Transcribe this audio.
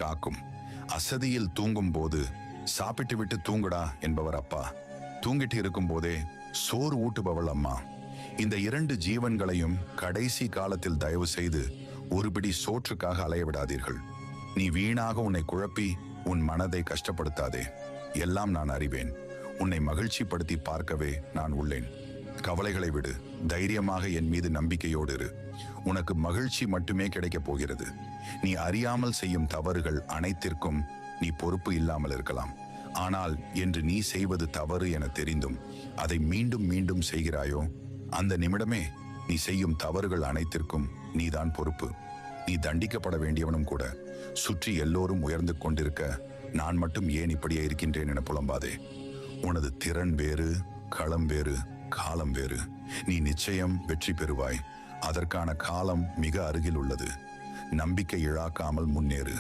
காக்கும். அசதியில் தூங்கும் போது சாப்பிட்டு விட்டு தூங்குடா என்பவர் அப்பா, தூங்கிட்டு இருக்கும் போதே சோறு ஊட்டுபவள் அம்மா. இந்த 2 ஜீவன்களையும் கடைசி காலத்தில் தயவு செய்து ஒரு பிடி சோற்றுக்காக அலைய விடாதீர்கள். நீ வீணாக உன்னை குழப்பி உன் மனதை கஷ்டப்படுத்தாதே. எல்லாம் நான் அறிவேன். உன்னை மகிழ்ச்சிப்படுத்தி பார்க்கவே நான் உள்ளேன். கவலைகளை விடு, தைரியமாக என் மீது நம்பிக்கையோடு இரு. உனக்கு மகிழ்ச்சி மட்டுமே கிடைக்கப் போகிறது. நீ அறியாமல் செய்யும் தவறுகள் அனைத்திற்கும் நீ பொறுப்பு இல்லாமல் இருக்கலாம். ஆனால் என்று நீ செய்வது தவறு என தெரிந்தும் அதை மீண்டும் மீண்டும் செய்கிறாயோ, அந்த நிமிடமே நீ செய்யும் தவறுகள் அனைத்திற்கும் நீதான் பொறுப்பு. நீ தண்டிக்கப்பட வேண்டியவனும் கூட. சுற்றி எல்லோரும் உயர்ந்து கொண்டிருக்க நான் மட்டும் ஏன் இப்படியே இருக்கின்றேன் என புலம்பாதே. உனது திறன் வேறு, களம் வேறு, காலம் வேறு. நீ நிச்சயம் வெற்றி பெறுவாய். அதற்கான காலம் மிக அருகில் உள்ளது. நம்பிக்கை இழக்காமல் முன்னேறு.